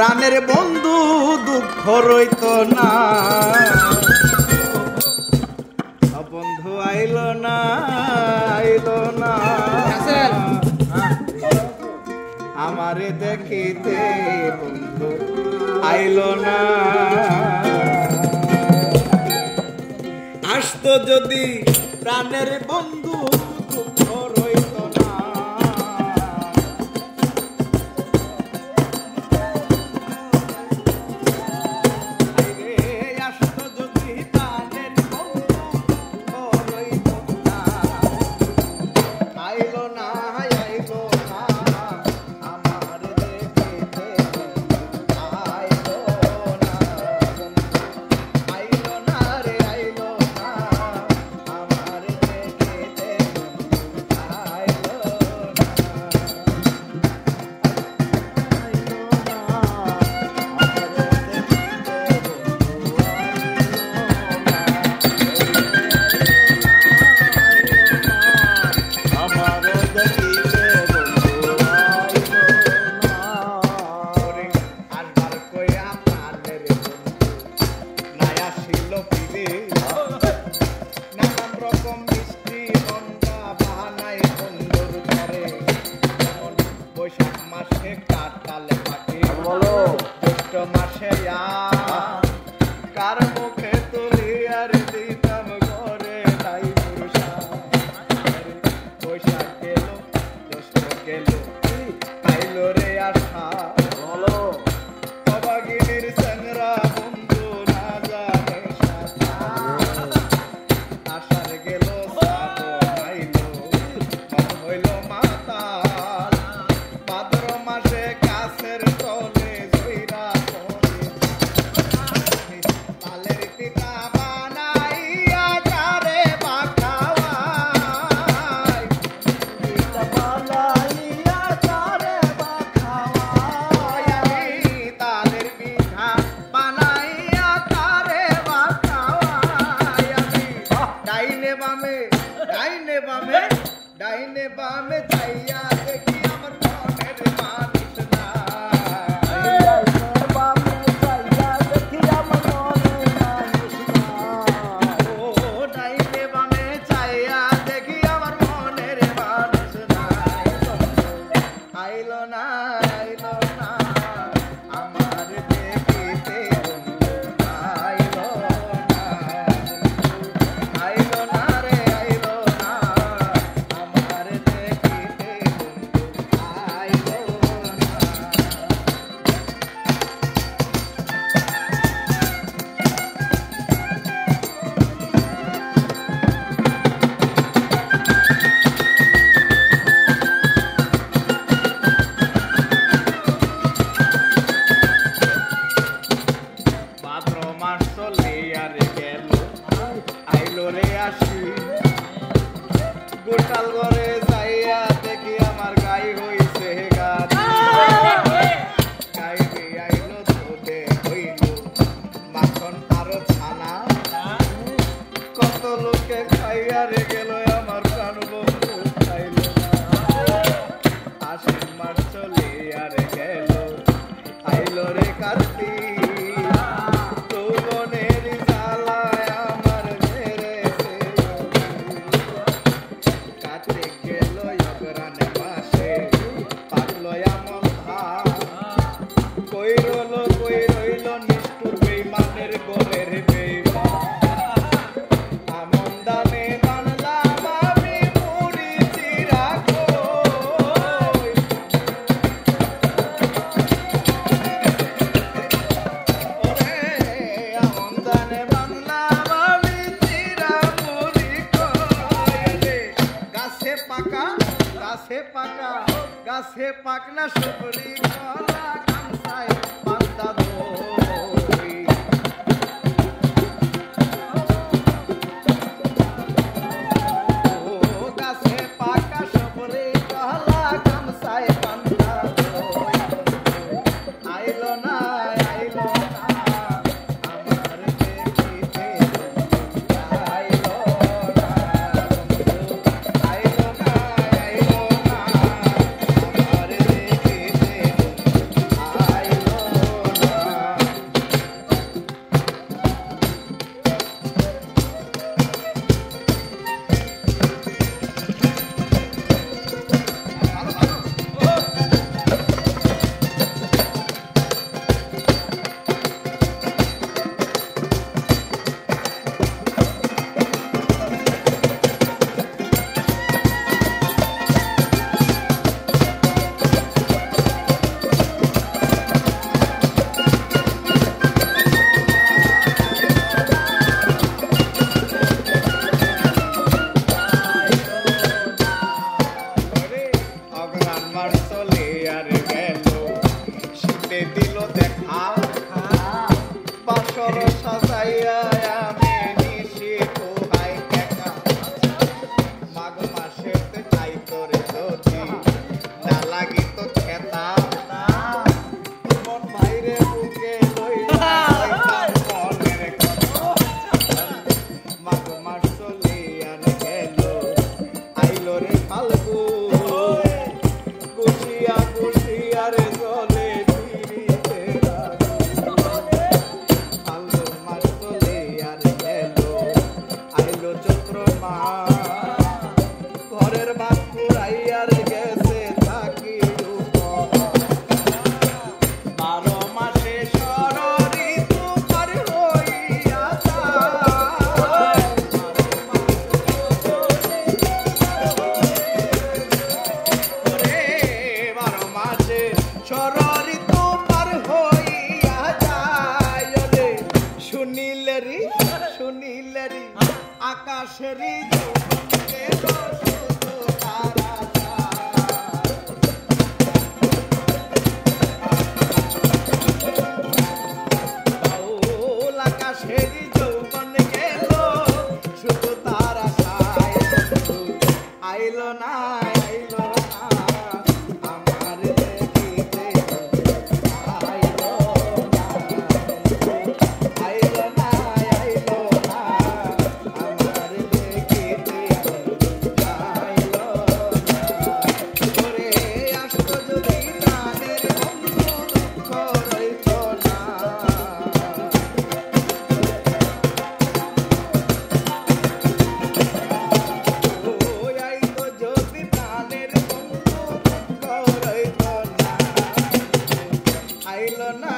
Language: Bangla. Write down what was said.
প্রাণের বন্ধু দুঃখ রইত না, বন্ধু আইলো না আইলো না আমারে দেখিতে, বন্ধু আইলো না। আসতো যদি প্রাণের বন্ধু দুঃখ রইত না, আসতো যদি প্রাণের বন্ধু দুঃখ রইত না, আইলো না আইলো না আমার দেখিতে, আইলো না আইলো না রে আইলো না আমার দেখিতে, আইলো কার মুখে তুলিয়ার দিতাম ঘরে নাই পুরুষা, পয়সা গেল জ্যৈষ্ঠ গেল আইলো রে আশা, অবাগিনীর সঙ্গরা বন্ধু না জানে সাথা, আশার গেল আইলো মন হইল মাতাল, ভাদ্র মাসে গাছের তলে জইরা ডাইনে বামে যাইয়া দেখি আমার মনের মানুষ না, বামে যাইয়া দেখি আমার মনের মানুষ না, ও ডাইনে বামে যাইয়া দেখি আমার মনের মানুষ না, আইলো না আইলো না আমার দেখিতে, আইলো না আইলো না রে আইলো না আমার দেখিতে, আইলো না। ভাদ্র মাস চলিয়া রে গেল আইলো রে আসি, গোটাল ঘরে যাইয়া দেখি আমার গাই হইছে গাছি, গাই আইলো তোদে হইল মাখন আরো ছানা, কত লোকে খাইয়া রে গেল আমার প্রাণ বন্ধু খাইল না, আশ্বিন মাস চলিয়া রে গেল আইলো রে কার্তিক, যৌবনের জ্বালায় আমার মেরেছে, কার্তিক গেল অগ্রাণ মাসে পারল এমন ধান, কই রইল নিষ্ঠুর বেইমানের গোলের বেইমান, আমন দানে বানলাম আমি মুড়ি চিরা কই, ওরে আমন দানে বানলাম আমি চিরা মুড়ি কই, রে গাছে পাকা গাছে পাকনা সুপুরি কলা কামসায় বান্দা দই, ও গাছে পাকা সুপুরি কলা কামসায় বান্দা দই, আইলো না আইলো না আমার দেখিতে, আইলো না আইলো না আইলো না আমার দেখিতে, দেখা বাসর সাজাইয়া আমি নিশি পোহাই একা মাঘ মাসেতে যাই তোরে যদি না লাগিত খেতা মন বাইরে বুকে লইয়া মনের কথা মাঘ মাস চলিয়া গেল আইলো রে ফাল্গুন গুছিয়া গুছিয়া রে জলে ফিরিতে ফাল্গুন মাস চলিয়া গেল আইলো চৈত্র মাস ঘরের ভাত পুরাইয়া গেছে থাকি 12 মাসে ষড় ঋতু পার হইয়া যায় 12 মাসে ষড় ঋতু পার হইয়া যায় রে শুনিলে রে আকাশেরই যৌবনকে শুধু তারা আকাশেরই যৌবন গেল শুধু তারা আইলো না আমার দেখিতে আইলো না আমার দেখিতে আইলো না ওরে আসতো যদি প্রাণের বন্ধু দুঃখ রইত না ওই আইতো যদি প্রাণের বন্ধু দুঃখ রইত না আইলো না